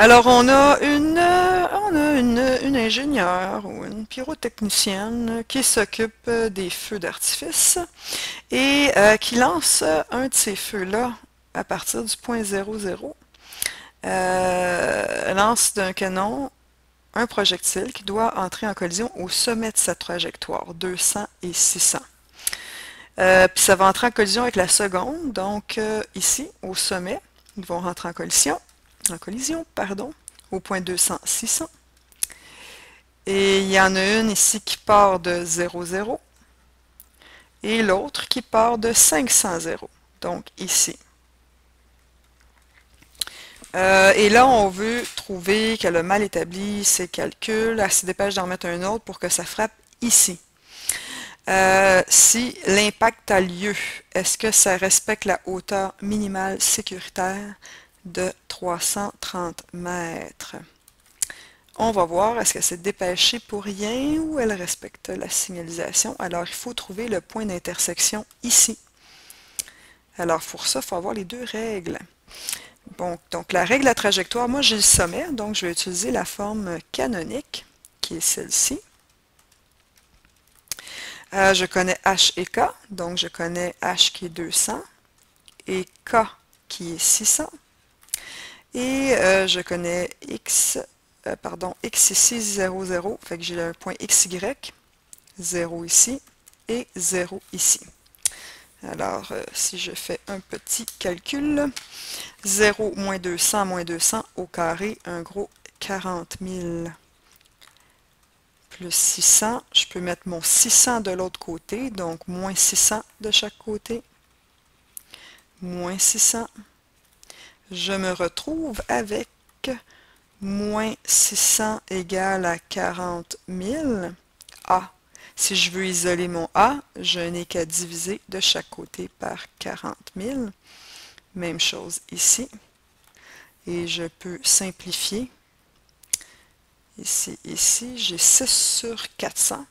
Alors, on a une ingénieure ou une pyrotechnicienne qui s'occupe des feux d'artifice et qui lance un de ces feux-là à partir du point 00. Elle lance d'un canon un projectile qui doit entrer en collision au sommet de sa trajectoire, 200 et 600. Puis ça va entrer en collision avec la seconde, donc ici, au sommet, ils vont rentrer en collision, pardon, au point 200, 600. Et il y en a une ici qui part de 00 et l'autre qui part de 500 0, donc ici. Et là, on veut trouver qu'elle a mal établi ses calculs. Elle se dépêche d'en mettre un autre pour que ça frappe ici. Si l'impact a lieu, est-ce que ça respecte la hauteur minimale sécuritaire de 330 mètres? On va voir, est-ce qu'elle s'est dépêchée pour rien ou elle respecte la signalisation? Alors, il faut trouver le point d'intersection ici. Alors, pour ça, il faut avoir les deux règles. Bon, donc, la règle à trajectoire, moi, j'ai le sommet, donc je vais utiliser la forme canonique, qui est celle-ci. Je connais H et K, donc je connais H qui est 200 et K qui est 600. Et je connais X ici 0, 0, fait que j'ai un point XY, 0 ici et 0 ici. Alors, si je fais un petit calcul, 0 moins 200 au carré, un gros 40 000 plus 600. Je peux mettre mon 600 de l'autre côté, donc moins 600 de chaque côté, moins 600. Je me retrouve avec moins 600 égale à 40 000. A. Si je veux isoler mon A, je n'ai qu'à diviser de chaque côté par 40 000. Même chose ici. Et je peux simplifier. Ici, j'ai 6 sur 400.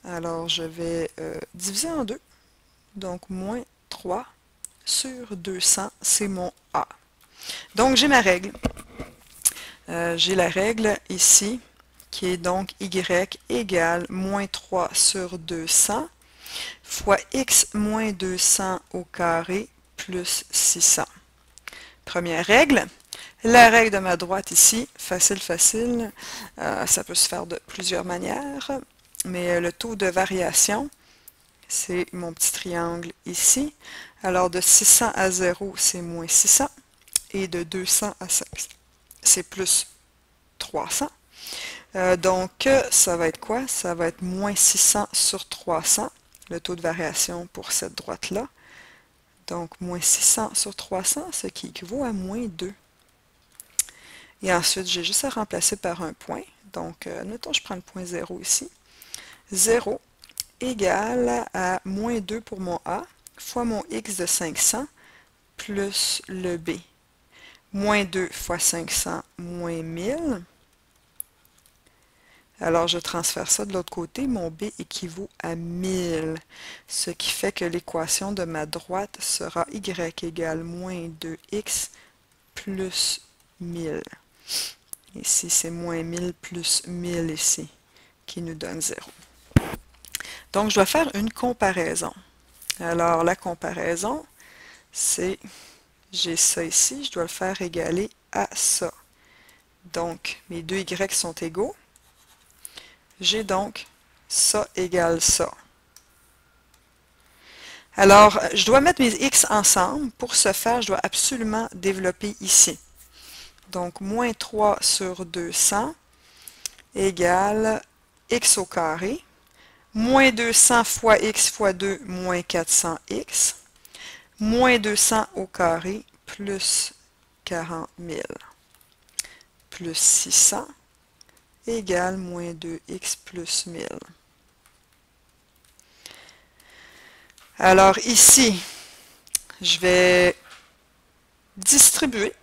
Alors, je vais diviser en 2. Donc, moins 3 sur 200, c'est mon A. Donc, j'ai ma règle. J'ai la règle ici, qui est donc Y égale moins 3 sur 200 fois X moins 200 au carré plus 600. Première règle. La règle de ma droite ici, facile, facile, ça peut se faire de plusieurs manières, mais le taux de variation, c'est mon petit triangle ici. Alors de 600 à 0, c'est moins 600, et de 200 à 5, c'est plus 300. Donc, ça va être quoi? Ça va être moins 600 sur 300, le taux de variation pour cette droite-là. Donc, moins 600 sur 300, ce qui équivaut à moins 2. Et ensuite, j'ai juste à remplacer par un point. Donc, admettons, je prends le point 0 ici. 0 égale à moins 2 pour mon A, fois mon X de 500, plus le B. Moins 2 fois 500, moins 1000. Alors, je transfère ça de l'autre côté. Mon B équivaut à 1000. Ce qui fait que l'équation de ma droite sera Y égale moins 2X plus 1000. Ici, c'est moins 1000 plus 1000 ici, qui nous donne 0. Donc, je dois faire une comparaison. Alors, la comparaison, c'est, j'ai ça ici, je dois le faire égaler à ça. Donc, mes deux Y sont égaux. J'ai donc ça égale ça. Alors, je dois mettre mes X ensemble. Pour ce faire, je dois absolument développer ici. Donc, moins 3 sur 200 égale X au carré. Moins 200 fois X fois 2, moins 400X. Moins 200 au carré, plus 40 000. Plus 600 égale moins 2X plus 1000. Alors ici, je vais distribuer.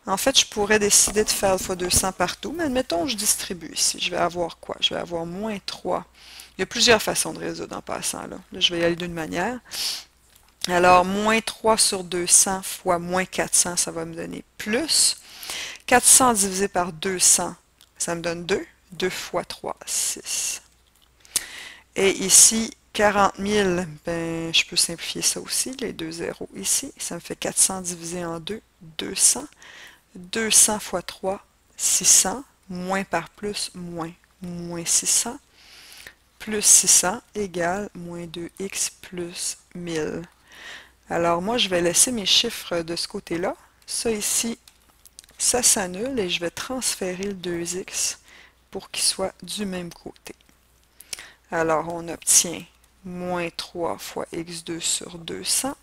En fait, je pourrais décider de faire fois 200 partout, mais admettons je distribue ici. Je vais avoir quoi? Je vais avoir moins 3. Il y a plusieurs façons de résoudre en passant. Là, je vais y aller d'une manière. Alors, moins 3 sur 200 fois moins 400, ça va me donner plus 400 divisé par 200, ça me donne 2. 2 fois 3, 6. Et ici, 40 000, ben, je peux simplifier ça aussi, les deux zéros ici. Ça me fait 400 divisé en 2, 200. 200 fois 3, 600. Moins par plus, moins. Moins 600. Plus 600 égale moins 2x plus 1000. Alors moi, je vais laisser mes chiffres de ce côté-là. Ça ici, ça s'annule et je vais transférer le 2x pour qu'il soit du même côté. Alors, on obtient moins 3 fois x2 sur 200.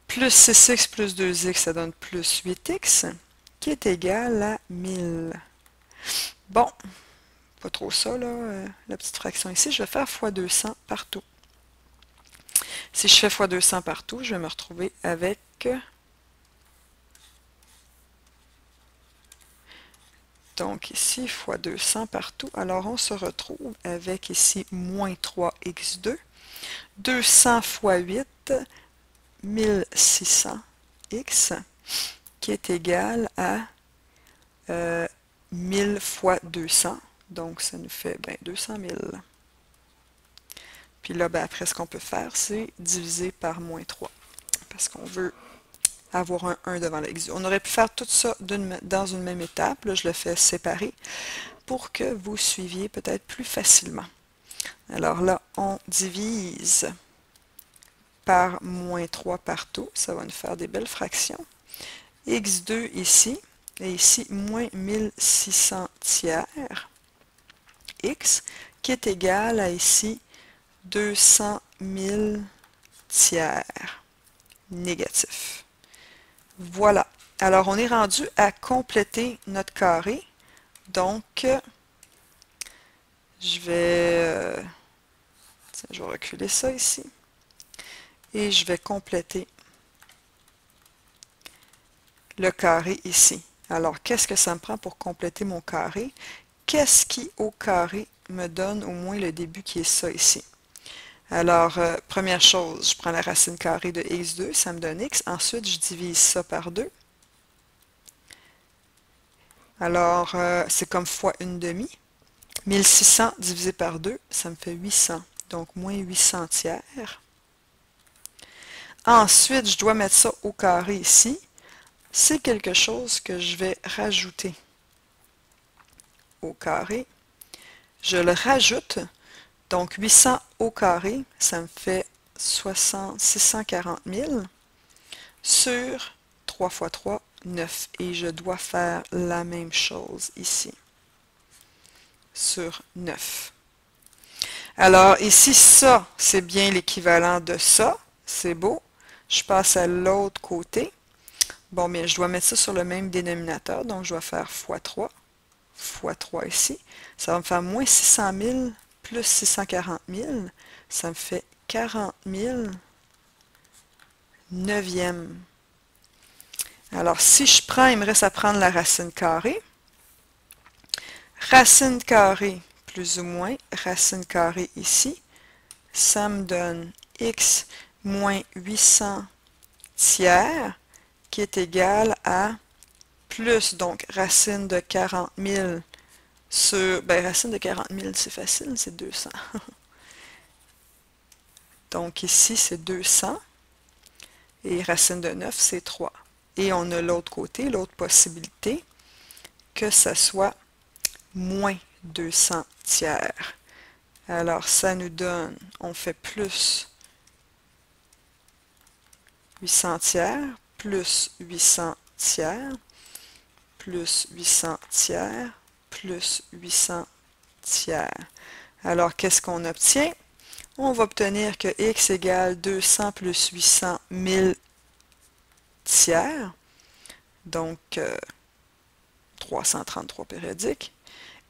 Plus 6x plus 2x, ça donne plus 8x, qui est égal à 1000. Bon, pas trop ça, là, la petite fraction ici. Je vais faire fois 200 partout. Si je fais fois 200 partout, je vais me retrouver avec... Donc ici, fois 200 partout. Alors, on se retrouve avec ici moins 3x2. 200 fois 8, 1600x, qui est égal à 1000 fois 200. Donc, ça nous fait 200 000. Puis là, après, ce qu'on peut faire, c'est diviser par moins 3. Parce qu'on veut avoir un 1 devant l'ex. On aurait pu faire tout ça dans une même étape. Là, je le fais séparer pour que vous suiviez peut-être plus facilement. Alors là, on divise par moins 3 partout. Ça va nous faire des belles fractions. x2 ici, et ici, moins 1600 tiers, x, qui est égal à ici 200 000 tiers négatif. Voilà. Alors, on est rendu à compléter notre carré. Donc, je vais reculer ça ici. Et je vais compléter le carré ici. Alors, qu'est-ce que ça me prend pour compléter mon carré? Qu'est-ce qui, au carré, me donne au moins le début qui est ça ici? Alors, première chose, je prends la racine carrée de x2, ça me donne x. Ensuite, je divise ça par 2. Alors, c'est comme fois une demi. 1600 divisé par 2, ça me fait 800. Donc, moins 800 tiers. Ensuite, je dois mettre ça au carré ici. C'est quelque chose que je vais rajouter au carré. Je le rajoute. Donc, 800 au carré, ça me fait 640 000 sur 3 fois 3, 9. Et je dois faire la même chose ici, sur 9. Alors, ici, ça, c'est bien l'équivalent de ça. C'est beau. Je passe à l'autre côté. Bon, mais je dois mettre ça sur le même dénominateur. Donc, je dois faire fois 3 ici. Ça va me faire moins 600 000 plus 640 000. Ça me fait 40 000 neuvième. Alors, si je prends, il me reste à prendre la racine carrée. Racine carrée plus ou moins, racine carrée ici, ça me donne x moins 800 tiers, qui est égal à plus, donc, racine de 40 000 sur, racine de 40 000, c'est facile, c'est 200. Donc, ici, c'est 200, et racine de 9, c'est 3. Et on a l'autre côté, l'autre possibilité, que ça soit moins 200 tiers. Alors, ça nous donne, on fait plus 800 tiers, plus 800 tiers, plus 800 tiers, plus 800 tiers. Alors, qu'est-ce qu'on obtient? On va obtenir que x égale 200 plus 800 1000 tiers, donc 333 périodiques.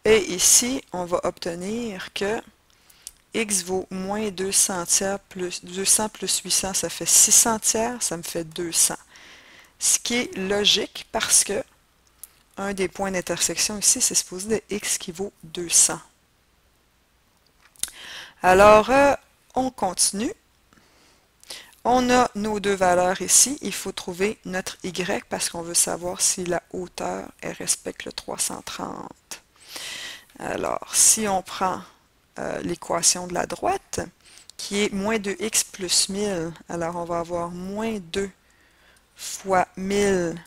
Et ici, on va obtenir que x vaut moins 200 tiers plus 200 plus 800, ça fait 600 tiers, ça me fait 200. Ce qui est logique parce que un des points d'intersection ici, c'est supposé être x qui vaut 200. Alors, on continue. On a nos deux valeurs ici. Il faut trouver notre y parce qu'on veut savoir si la hauteur elle respecte le 330. Alors, si on prend l'équation de la droite, qui est moins 2x plus 1000, alors on va avoir moins 2 fois 1000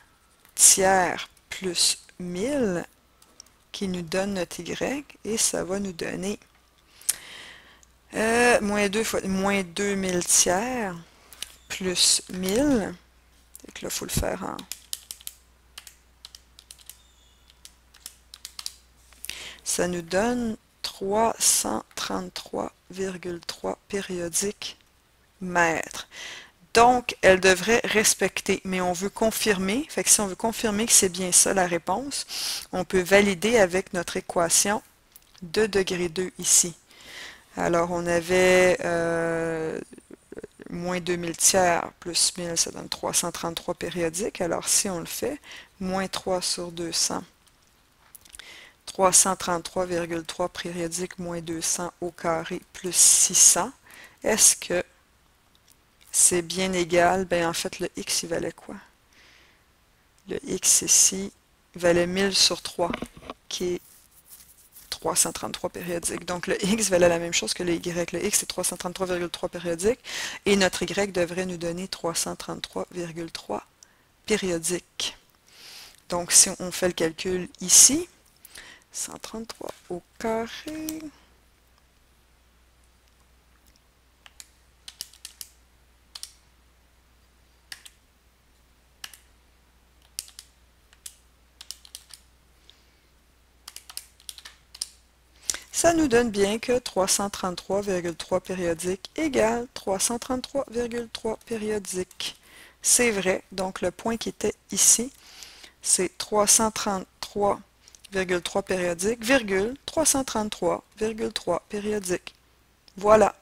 tiers plus 1000 qui nous donne notre y, et ça va nous donner moins 2 fois moins 2000 tiers plus 1000. Donc là, il faut le faire en... Ça nous donne 333,3 périodiques mètres. Donc, elle devrait respecter, mais on veut confirmer. Fait que si on veut confirmer que c'est bien ça la réponse, on peut valider avec notre équation de degré 2 ici. Alors, on avait moins 2000 tiers plus 1000, ça donne 333 périodiques. Alors, si on le fait, moins 3 sur 200, 333,3 périodiques moins 200 au carré plus 600. Est-ce que c'est bien égal? Ben, en fait, le x, il valait quoi? Le x ici valait 1000 sur 3, qui est 333 périodiques. Donc, le x valait la même chose que le y. Le x, c'est 333,3 périodiques. Et notre y devrait nous donner 333,3 périodiques. Donc, si on fait le calcul ici, 133 au carré... Ça nous donne bien que 333,3 périodiques égale 333,3 périodiques. C'est vrai, donc le point qui était ici, c'est 333,3 périodiques, virgule 333,3 périodiques. Voilà.